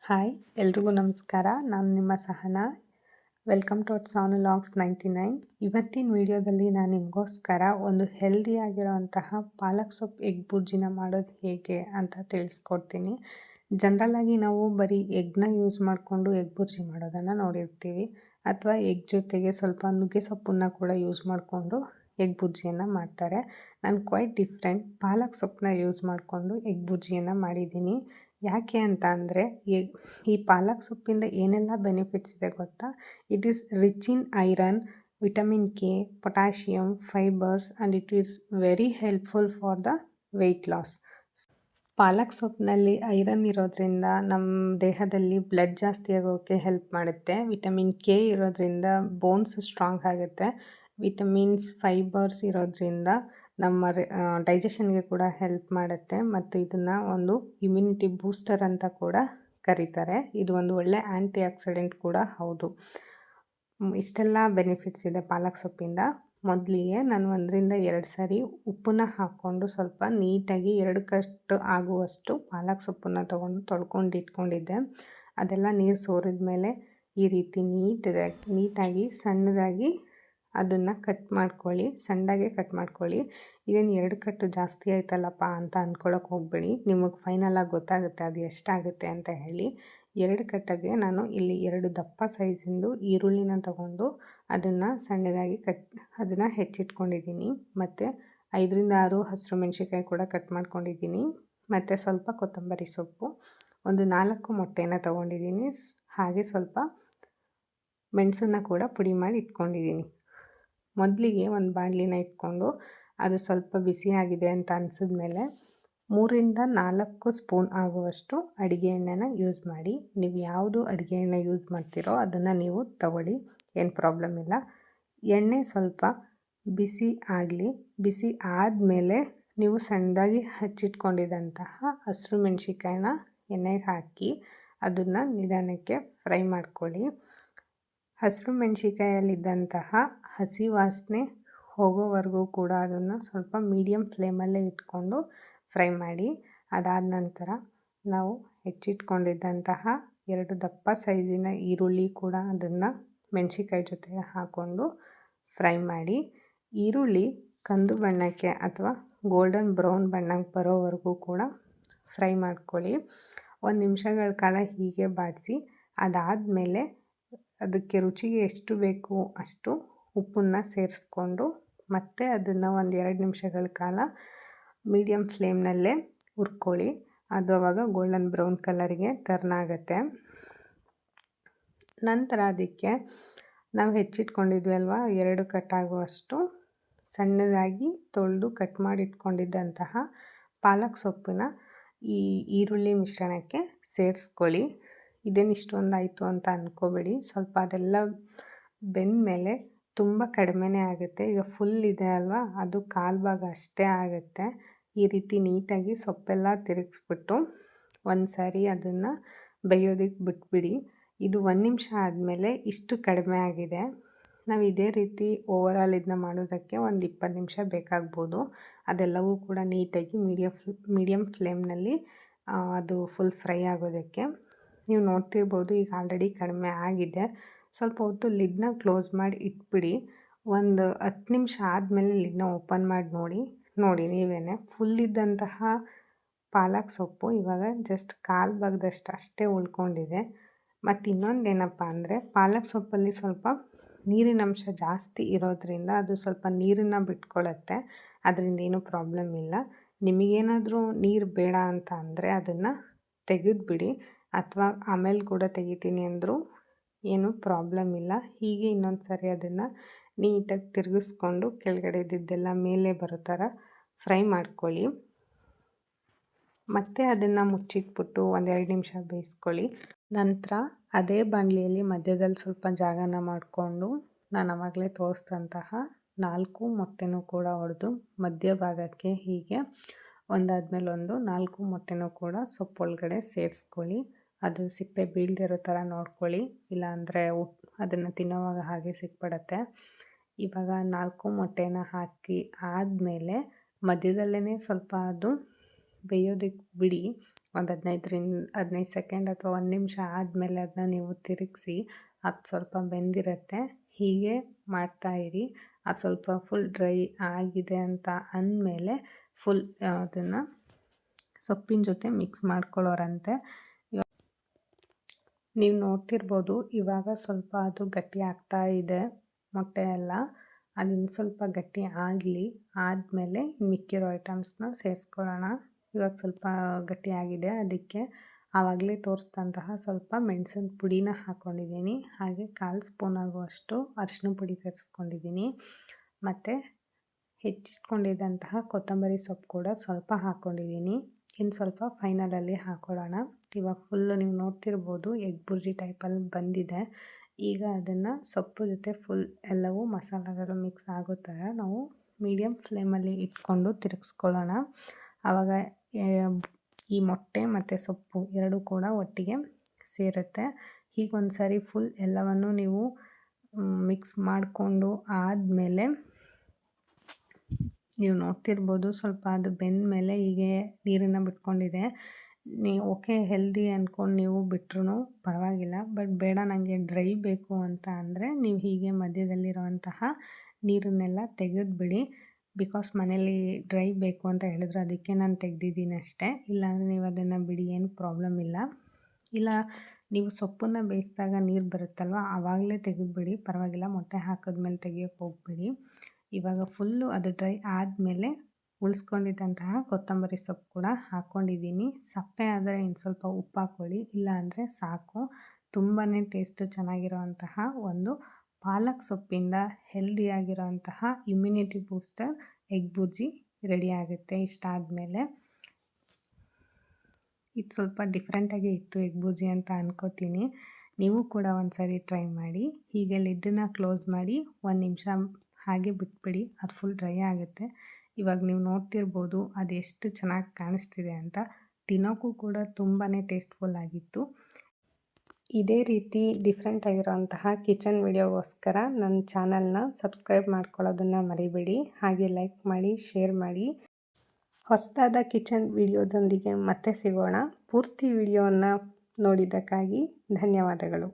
Hi ಎಲ್ರಿಗೂ ನಮಸ್ಕಾರ. ನಾನು ನಿಮ್ಮ Sahana. Welcome to Sanu logs 99. ಇವತ್ತಿನ ವಿಡಿಯೋದಲ್ಲಿ ನಾನು ನಿಮಗೋಸ್ಕರ ಒಂದು ಹೆಲ್ದಿಯಾಗಿರೋಂತಹ ಪಾಲಕ್ ಸೊಪ್ಪು ಎಗ್ ಬುರ್ಜಿನ ಮಾಡೋದು ಹೇಗೆ ಅಂತ ತಿಳಿಸ್ಕೊಡ್ತೀನಿ. ಜನರಲಾಗಿ ನಾವು ಬರೀ ಎಗ್ನ ಯೂಸ್ ಮಾಡಿಕೊಂಡು ಎಗ್ ಬುರ್ಜಿ ಮಾಡೋದನ್ನು ನೋಡಿರ್ತೀವಿ, ಅಥವಾ ಎಗ್ ಜೊತೆಗೆ ಸ್ವಲ್ಪ ನುಗ್ಗೆ ಸೊಪ್ಪನ್ನು ಕೂಡ ಯೂಸ್ ಮಾಡಿಕೊಂಡು ಎಗ್ ಬುರ್ಜಿಯನ್ನು ಮಾಡ್ತಾರೆ. ನಾನು ಕ್ವೈಟ್ ಡಿಫ್ರೆಂಟ್ ಪಾಲಕ್ ಸೊಪ್ಪನ್ನ ಯೂಸ್ ಮಾಡಿಕೊಂಡು ಎಗ್ ಬುರ್ಜಿಯನ್ನು ಮಾಡಿದ್ದೀನಿ. ಯಾಕೆ ಅಂತ ಅಂದರೆ ಈ ಪಾಲಕ್ ಸೊಪ್ಪಿಂದ ಏನೆಲ್ಲ ಬೆನಿಫಿಟ್ಸ್ ಇದೆ ಗೊತ್ತಾ? It is rich in iron, vitamin K, potassium, fibres and it is very helpful for the weight loss. ಪಾಲಕ್ ಸೊಪ್ಪಿನಲ್ಲಿ ಐರನ್ ಇರೋದ್ರಿಂದ ನಮ್ಮ ದೇಹದಲ್ಲಿ ಬ್ಲಡ್ ಜಾಸ್ತಿ ಆಗೋಕ್ಕೆ ಹೆಲ್ಪ್ ಮಾಡುತ್ತೆ. ವಿಟಮಿನ್ ಕೆ ಇರೋದ್ರಿಂದ ಬೋನ್ಸ್ ಸ್ಟ್ರಾಂಗ್ ಆಗುತ್ತೆ. ವಿಟಮಿನ್ಸ್, ಫೈಬರ್ಸ್ ಇರೋದ್ರಿಂದ ನಮ್ಮ ಡೈಜೆಷನ್ಗೆ ಕೂಡ ಹೆಲ್ಪ್ ಮಾಡುತ್ತೆ. ಮತ್ತು ಇದನ್ನು ಒಂದು ಇಮ್ಯುನಿಟಿ ಬೂಸ್ಟರ್ ಅಂತ ಕೂಡ ಕರೀತಾರೆ. ಇದು ಒಂದು ಒಳ್ಳೆ ಆ್ಯಂಟಿ ಆಕ್ಸಿಡೆಂಟ್ ಕೂಡ ಹೌದು. ಇಷ್ಟೆಲ್ಲ ಬೆನಿಫಿಟ್ಸ್ ಇದೆ ಪಾಲಕ್ ಸೊಪ್ಪಿಂದ. ಮೊದಲಿಗೆ ನಾನು 1ರಿಂದ 2 ಸಾರಿ ಉಪ್ಪನ್ನ ಹಾಕ್ಕೊಂಡು ಸ್ವಲ್ಪ ನೀಟಾಗಿ 2 ಕಷ್ಟು ಆಗುವಷ್ಟು ಪಾಲಕ್ ಸೊಪ್ಪನ್ನು ತೊಗೊಂಡು ತೊಳ್ಕೊಂಡು ಇಟ್ಕೊಂಡಿದ್ದೆ. ಅದೆಲ್ಲ ನೀರು ಸೋರಿದ ಮೇಲೆ ಈ ರೀತಿ ನೀಟಾಗಿ ಸಣ್ಣದಾಗಿ ಅದನ್ನು ಕಟ್ ಮಾಡ್ಕೊಳ್ಳಿ. ಸಣ್ಣದಾಗೆ ಕಟ್ ಮಾಡ್ಕೊಳ್ಳಿ. ಇದೇನು 2 ಕಟ್ಟು ಜಾಸ್ತಿ ಆಯ್ತಲ್ಲಪ್ಪ ಅಂತ ಅಂದ್ಕೊಳ್ಳೋಕೆ ಹೋಗಬೇಡಿ. ನಿಮಗೆ ಫೈನಲಾಗಿ ಗೊತ್ತಾಗುತ್ತೆ ಅದು ಎಷ್ಟಾಗುತ್ತೆ ಅಂತ ಹೇಳಿ. 2 ಕಟ್ಟಾಗೆ ನಾನು ಇಲ್ಲಿ 2 ದಪ್ಪ ಸೈಜಿಂದು ಈರುಳ್ಳಿನ ತಗೊಂಡು ಅದನ್ನು ಸಣ್ಣದಾಗಿ ಅದನ್ನು ಹೆಚ್ಚಿಟ್ಕೊಂಡಿದ್ದೀನಿ. ಮತ್ತು 5ರಿಂದ 6 ಹಸಿರು ಮೆಣಸಿನ್ಕಾಯಿ ಕೂಡ ಕಟ್ ಮಾಡ್ಕೊಂಡಿದ್ದೀನಿ. ಮತ್ತು ಸ್ವಲ್ಪ ಕೊತ್ತಂಬರಿ ಸೊಪ್ಪು, ಒಂದು 4 ಮೊಟ್ಟೆನ ತೊಗೊಂಡಿದ್ದೀನಿ. ಹಾಗೆ ಸ್ವಲ್ಪ ಮೆಣಸನ್ನು ಕೂಡ ಪುಡಿ ಮಾಡಿ ಇಟ್ಕೊಂಡಿದ್ದೀನಿ. ಮೊದಲಿಗೆ ಒಂದು ಬಾಣಲಿನ ಇಟ್ಕೊಂಡು ಅದು ಸ್ವಲ್ಪ ಬಿಸಿಯಾಗಿದೆ ಅಂತ ಅನಿಸಿದ್ಮೇಲೆ 3ರಿಂದ 4 ಸ್ಪೂನ್ ಆಗುವಷ್ಟು ಅಡುಗೆ ಎಣ್ಣೆನ ಯೂಸ್ ಮಾಡಿ. ನೀವು ಯಾವುದು ಅಡುಗೆ ಎಣ್ಣೆ ಯೂಸ್ ಮಾಡ್ತೀರೋ ಅದನ್ನು ನೀವು ತಗೊಳ್ಳಿ, ಏನು ಪ್ರಾಬ್ಲಮ್ ಇಲ್ಲ. ಎಣ್ಣೆ ಸ್ವಲ್ಪ ಬಿಸಿ ಆಗಲಿ. ಬಿಸಿ ಆದಮೇಲೆ ನೀವು ಸಣ್ಣದಾಗಿ ಹಚ್ಚಿಟ್ಕೊಂಡಿದ್ದಂತಹ ಹಸಿರು ಮೆಣಸಿನ್ಕಾಯಿನ ಎಣ್ಣೆಗೆ ಹಾಕಿ ಅದನ್ನು ನಿಧಾನಕ್ಕೆ ಫ್ರೈ ಮಾಡ್ಕೊಳ್ಳಿ. ಹಸಿರು ಮೆಣಸಿನ್ಕಾಯಲ್ಲಿದ್ದಂತಹ ಹಸಿ ವಾಸನೆ ಹೋಗೋವರೆಗೂ ಕೂಡ ಅದನ್ನು ಸ್ವಲ್ಪ ಮೀಡಿಯಮ್ ಫ್ಲೇಮಲ್ಲೇ ಇಟ್ಕೊಂಡು ಫ್ರೈ ಮಾಡಿ. ಅದಾದ ನಂತರ ನಾವು ಹೆಚ್ಚಿಟ್ಕೊಂಡಿದ್ದಂತಹ 2 ದಪ್ಪ ಸೈಜಿನ ಈರುಳ್ಳಿ ಕೂಡ ಅದನ್ನು ಮೆಣಸಿನ್ಕಾಯಿ ಜೊತೆಗೆ ಹಾಕ್ಕೊಂಡು ಫ್ರೈ ಮಾಡಿ. ಈರುಳ್ಳಿ ಕಂದು ಬಣ್ಣಕ್ಕೆ ಅಥವಾ ಗೋಲ್ಡನ್ ಬ್ರೌನ್ ಬಣ್ಣಕ್ಕೆ ಬರೋವರೆಗೂ ಕೂಡ ಫ್ರೈ ಮಾಡ್ಕೊಳ್ಳಿ. 1 ನಿಮಿಷಗಳ ಕಾಲ ಹೀಗೆ ಬಾಡಿಸಿ. ಅದಾದಮೇಲೆ ಅದಕ್ಕೆ ರುಚಿಗೆ ಎಷ್ಟು ಬೇಕು ಅಷ್ಟು ಉಪ್ಪನ್ನು ಸೇರಿಸ್ಕೊಂಡು ಮತ್ತೆ ಅದನ್ನು 1-2 ನಿಮಿಷಗಳ ಕಾಲ ಮೀಡಿಯಮ್ ಫ್ಲೇಮ್ನಲ್ಲೇ ಹುರ್ಕೊಳ್ಳಿ. ಅದು ಆವಾಗ ಗೋಲ್ಡನ್ ಬ್ರೌನ್ ಕಲರ್ಗೆ ಟರ್ನ್ ಆಗುತ್ತೆ. ನಂತರ ಅದಕ್ಕೆ ನಾವು ಹೆಚ್ಚಿಟ್ಕೊಂಡಿದ್ವಿ ಅಲ್ವಾ, 2 ಕಟ್ಟಾಗುವಷ್ಟು ಸಣ್ಣದಾಗಿ ತೊಳೆದು ಕಟ್ ಮಾಡಿ ಇಟ್ಕೊಂಡಿದ್ದಂತಹ ಪಾಲಕ್ ಸೊಪ್ಪನ್ನ ಈ ಈರುಳ್ಳಿ ಮಿಶ್ರಣಕ್ಕೆ ಸೇರಿಸ್ಕೊಳ್ಳಿ. ಇದೇನು ಇಷ್ಟೊಂದು ಆಯಿತು ಅಂತ ಅಂದ್ಕೋಬೇಡಿ. ಸ್ವಲ್ಪ ಅದೆಲ್ಲ ಬೆಂದಮೇಲೆ ತುಂಬ ಕಡಿಮೆನೇ ಆಗುತ್ತೆ. ಈಗ ಫುಲ್ ಇದೆ ಅಲ್ವಾ, ಅದು 1/4 ಭಾಗ ಅಷ್ಟೇ ಆಗುತ್ತೆ. ಈ ರೀತಿ ನೀಟಾಗಿ ಸೊಪ್ಪೆಲ್ಲ ತಿರುಗಿಸ್ಬಿಟ್ಟು ಒಂದು ಸಾರಿ ಅದನ್ನು ಬೇಯೋದಕ್ಕೆ ಬಿಟ್ಬಿಡಿ. ಇದು 1 ನಿಮಿಷ ಆದಮೇಲೆ ಇಷ್ಟು ಕಡಿಮೆ ಆಗಿದೆ. ನಾವು ಇದೇ ರೀತಿ ಓವರಾಲ್ ಇದನ್ನ ಮಾಡೋದಕ್ಕೆ ಒಂದು 20 ನಿಮಿಷ ಬೇಕಾಗ್ಬೋದು. ಅದೆಲ್ಲವೂ ಕೂಡ ನೀಟಾಗಿ ಮೀಡಿಯಮ್ ಫ್ಲೇಮ್ನಲ್ಲಿ ಅದು ಫುಲ್ ಫ್ರೈ ಆಗೋದಕ್ಕೆ. ನೀವು ನೋಡ್ತಿರ್ಬೋದು ಈಗ ಆಲ್ರೆಡಿ ಕಡಿಮೆ ಆಗಿದೆ. ಸ್ವಲ್ಪ ಹೊತ್ತು ಲಿಡ್ನ ಕ್ಲೋಸ್ ಮಾಡಿ ಇಟ್ಬಿಡಿ. ಒಂದು 10 ನಿಮಿಷ ಆದಮೇಲೆ ಲಿಡ್ನ ಓಪನ್ ಮಾಡಿ ನೋಡಿ ನೀವೇ ಫುಲ್ ಇದ್ದಂತಹ ಪಾಲಕ್ ಸೊಪ್ಪು ಇವಾಗ ಜಸ್ಟ್ 1/4 ಭಾಗದಷ್ಟು ಅಷ್ಟೇ ಉಳ್ಕೊಂಡಿದೆ. ಮತ್ತು ಇನ್ನೊಂದೇನಪ್ಪ ಅಂದರೆ ಪಾಲಕ್ ಸೊಪ್ಪಲ್ಲಿ ಸ್ವಲ್ಪ ನೀರಿನಂಶ ಜಾಸ್ತಿ ಇರೋದ್ರಿಂದ ಅದು ಸ್ವಲ್ಪ ನೀರನ್ನು ಬಿಟ್ಕೊಳ್ಳುತ್ತೆ. ಅದರಿಂದ ಏನೂ ಪ್ರಾಬ್ಲಮ್ ಇಲ್ಲ. ನಿಮಗೇನಾದರೂ ನೀರು ಬೇಡ ಅಂತ ಅಂದರೆ ಅದನ್ನು ತೆಗೆದುಬಿಡಿ, ಅಥವಾ ಆಮೇಲೆ ಕೂಡ ತೆಗಿತೀನಿ ಅಂದರೂ ಏನೂ ಪ್ರಾಬ್ಲಮ್ ಇಲ್ಲ. ಹೀಗೆ ಇನ್ನೊಂದು ಸಾರಿ ಅದನ್ನು ನೀಟಾಗಿ ತಿರುಗಿಸ್ಕೊಂಡು ಕೆಳಗಡೆ ಇದ್ದಿದ್ದೆಲ್ಲ ಮೇಲೆ ಬರೋ ಥರ ಫ್ರೈ ಮಾಡ್ಕೊಳ್ಳಿ. ಮತ್ತು ಅದನ್ನು ಮುಚ್ಚಿಟ್ಬಿಟ್ಟು 1-2 ನಿಮಿಷ ಬೇಯಿಸ್ಕೊಳ್ಳಿ. ನಂತರ ಅದೇ ಬಾಣಲಿಯಲ್ಲಿ ಮಧ್ಯದಲ್ಲಿ ಸ್ವಲ್ಪ ಜಾಗನ ಮಾಡಿಕೊಂಡು ನಾನು ಆವಾಗಲೇ ತೋರಿಸಿದಂತಹ 4 ಮೊಟ್ಟೆನೂ ಕೂಡ ಒಡೆದು ಮಧ್ಯಭಾಗಕ್ಕೆ ಹೀಗೆ ಒಂದಾದ್ಮೇಲೆ ಒಂದು 4 ಮೊಟ್ಟೆನೂ ಕೂಡ ಸೊಪ್ಪೊಳಗಡೆ ಸೇರಿಸ್ಕೊಳ್ಳಿ. ಅದು ಸಿಪ್ಪೆ ಬೀಳದಿರೋ ಥರ ನೋಡ್ಕೊಳ್ಳಿ, ಇಲ್ಲಾಂದರೆ ಅದನ್ನು ತಿನ್ನೋವಾಗ ಹಾಗೆ ಸಿಕ್ಬಿಡತ್ತೆ. ಇವಾಗ 4 ಮೊಟ್ಟೆನ ಹಾಕಿ ಆದಮೇಲೆ ಮಧ್ಯದಲ್ಲೇ ಸ್ವಲ್ಪ ಅದು ಬೇಯೋದಕ್ಕೆ ಬಿಡಿ. ಒಂದು 15 ಸೆಕೆಂಡ್ ಅಥವಾ 1 ನಿಮಿಷ ಆದಮೇಲೆ ಅದನ್ನ ನೀವು ತಿರುಗಿಸಿ ಅದು ಸ್ವಲ್ಪ ಬೆಂದಿರುತ್ತೆ. ಹೀಗೆ ಮಾಡ್ತಾಯಿರಿ. ಅದು ಸ್ವಲ್ಪ ಫುಲ್ ಡ್ರೈ ಆಗಿದೆ ಅಂತ ಅಂದಮೇಲೆ ಫುಲ್ ಅದನ್ನು ಸೊಪ್ಪಿನ ಜೊತೆ ಮಿಕ್ಸ್ ಮಾಡ್ಕೊಳ್ಳೋರಂತೆ. ನೀವು ನೋಡ್ತಿರ್ಬೋದು ಇವಾಗ ಸ್ವಲ್ಪ ಅದು ಗಟ್ಟಿ ಆಗ್ತಾ ಇದೆ ಮೊಟ್ಟೆ ಎಲ್ಲ. ಅದು ಸ್ವಲ್ಪ ಗಟ್ಟಿ ಆಗಲಿ, ಆದಮೇಲೆ ಮಿಕ್ಕಿರೋ ಐಟಮ್ಸ್ನ ಸೇರಿಸ್ಕೊಳ್ಳೋಣ. ಇವಾಗ ಸ್ವಲ್ಪ ಗಟ್ಟಿಯಾಗಿದೆ, ಅದಕ್ಕೆ ಆವಾಗಲೇ ತೋರಿಸಿದಂತಹ ಸ್ವಲ್ಪ ಮೆಣಸಿನ ಪುಡಿನ ಹಾಕ್ಕೊಂಡಿದ್ದೀನಿ. ಹಾಗೆ 1/4 ಸ್ಪೂನ್ ಆಗುವಷ್ಟು ಅರಿಶಿನ ಪುಡಿ ಸೇರಿಸ್ಕೊಂಡಿದ್ದೀನಿ. ಮತ್ತು ಹೆಚ್ಚಿಟ್ಕೊಂಡಿದ್ದಂತಹ ಕೊತ್ತಂಬರಿ ಸೊಪ್ಪು ಕೂಡ ಸ್ವಲ್ಪ ಹಾಕ್ಕೊಂಡಿದ್ದೀನಿ. ಇನ್ನು ಸ್ವಲ್ಪ ಫೈನಲಲ್ಲಿ ಹಾಕ್ಕೊಳ್ಳೋಣ. ಇವಾಗ ಫುಲ್ಲು ನೀವು ನೋಡ್ತಿರ್ಬೋದು ಎಗ್ ಬುರ್ಜಿ ಟೈಪಲ್ಲಿ ಬಂದಿದೆ. ಈಗ ಅದನ್ನು ಸೊಪ್ಪು ಜೊತೆ ಫುಲ್ ಎಲ್ಲವೂ ಮಸಾಲೆಗಳು ಮಿಕ್ಸ್ ಆಗೋ ಥರ ನಾವು ಮೀಡಿಯಮ್ ಫ್ಲೇಮಲ್ಲಿ ಇಟ್ಕೊಂಡು ತಿರುಗಿಸ್ಕೊಳ್ಳೋಣ. ಆವಾಗ ಈ ಮೊಟ್ಟೆ ಮತ್ತು ಸೊಪ್ಪು ಎರಡೂ ಕೂಡ ಒಟ್ಟಿಗೆ ಸೇರುತ್ತೆ. ಹೀಗೊಂದು ಸಾರಿ ಫುಲ್ ಎಲ್ಲವನ್ನು ನೀವು ಮಿಕ್ಸ್ ಮಾಡಿಕೊಂಡು ಆದಮೇಲೆ ನೀವು ನೋಡ್ತಿರ್ಬೋದು ಸ್ವಲ್ಪ ಅದು ಬೆಂದ ಮೇಲೆ ಹೀಗೆ ನೀರನ್ನು ಬಿಟ್ಕೊಂಡಿದೆ. ನೀವು ಓಕೆ ಹೆಲ್ದಿ ಅಂದ್ಕೊಂಡು ನೀವು ಬಿಟ್ರೂ ಪರವಾಗಿಲ್ಲ. ಬಟ್ ಬೇಡ ನನಗೆ ಡ್ರೈ ಬೇಕು ಅಂತ ಅಂದರೆ ನೀವು ಹೀಗೆ ಮಧ್ಯದಲ್ಲಿರುವಂತಹ ನೀರನ್ನೆಲ್ಲ ತೆಗೆದುಬಿಡಿ. ಬಿಕಾಸ್ ಮನೇಲಿ ಡ್ರೈ ಬೇಕು ಅಂತ ಹೇಳಿದ್ರು, ಅದಕ್ಕೆ ನಾನು ತೆಗೆದಿದ್ದೀನಿ ಅಷ್ಟೇ. ಇಲ್ಲಾಂದರೆ ನೀವು ಅದನ್ನು ಬಿಡಿ, ಏನು ಪ್ರಾಬ್ಲಮ್ ಇಲ್ಲ. ಇಲ್ಲ ನೀವು ಸೊಪ್ಪನ್ನು ಬೇಯಿಸಿದಾಗ ನೀರು ಬರುತ್ತಲ್ವ, ಆವಾಗಲೇ ತೆಗೆದುಬಿಡಿ, ಪರವಾಗಿಲ್ಲ. ಮೊಟ್ಟೆ ಹಾಕಿದ್ಮೇಲೆ ತೆಗಿಯೋಕ್ಕೆ ಹೋಗ್ಬಿಡಿ. ಇವಾಗ ಫುಲ್ಲು ಅದು ಡ್ರೈ ಆದಮೇಲೆ ಉಳಿಸ್ಕೊಂಡಿದ್ದಂತಹ ಕೊತ್ತಂಬರಿ ಸೊಪ್ಪು ಕೂಡ ಹಾಕ್ಕೊಂಡಿದ್ದೀನಿ. ಸಪ್ಪೆ ಆದರೆ ಇನ್ನು ಸ್ವಲ್ಪ ಉಪ್ಪು ಹಾಕ್ಕೊಳ್ಳಿ, ಇಲ್ಲಾಂದರೆ ಸಾಕು. ತುಂಬಾ ಟೇಸ್ಟು ಚೆನ್ನಾಗಿರೋವಂತಹ ಒಂದು ಪಾಲಕ್ ಸೊಪ್ಪಿಂದ ಹೆಲ್ದಿಯಾಗಿರೋವಂತಹ immunity booster egg bhurji ready ಆಗುತ್ತೆ. ಇಷ್ಟ ಆದಮೇಲೆ ಇದು ಸ್ವಲ್ಪ ಡಿಫ್ರೆಂಟಾಗಿ ಇತ್ತು ಎಗ್ ಬುರ್ಜಿ ಅಂತ ಅನ್ಕೋತೀನಿ. ನೀವು ಕೂಡ ಒಂದು ಸಾರಿ ಟ್ರೈ ಮಾಡಿ. ಹೀಗೆ ಲಿಡ್ಡನ್ನು ಕ್ಲೋಸ್ ಮಾಡಿ 1 ನಿಮಿಷ ಹಾಗೆ ಬಿಟ್ಬಿಡಿ, ಅದು ಫುಲ್ ಡ್ರೈ ಆಗುತ್ತೆ. ಇವಾಗ ನೀವು ನೋಡ್ತಿರ್ಬೋದು ಅದು ಎಷ್ಟು ಚೆನ್ನಾಗಿ ಕಾಣಿಸ್ತಿದೆ ಅಂತ. ತಿನ್ನೋಕ್ಕೂ ಕೂಡ ತುಂಬಾ ಟೇಸ್ಟ್ಫುಲ್ ಆಗಿತ್ತು. ಇದೇ ರೀತಿ ಡಿಫ್ರೆಂಟ್ ಆಗಿರೋಂತಹ ಕಿಚನ್ ವಿಡಿಯೋಗೋಸ್ಕರ ನನ್ನ ಚಾನಲ್ನ ಸಬ್ಸ್ಕ್ರೈಬ್ ಮಾಡ್ಕೊಳ್ಳೋದನ್ನು ಮರಿಬೇಡಿ. ಹಾಗೆ ಲೈಕ್ ಮಾಡಿ, ಶೇರ್ ಮಾಡಿ. ಹೊಸದಾದ ಕಿಚನ್ ವಿಡಿಯೋದೊಂದಿಗೆ ಮತ್ತೆ ಸಿಗೋಣ. ಪೂರ್ತಿ ವಿಡಿಯೋನ ನೋಡಿದ್ದಕ್ಕಾಗಿ ಧನ್ಯವಾದಗಳು.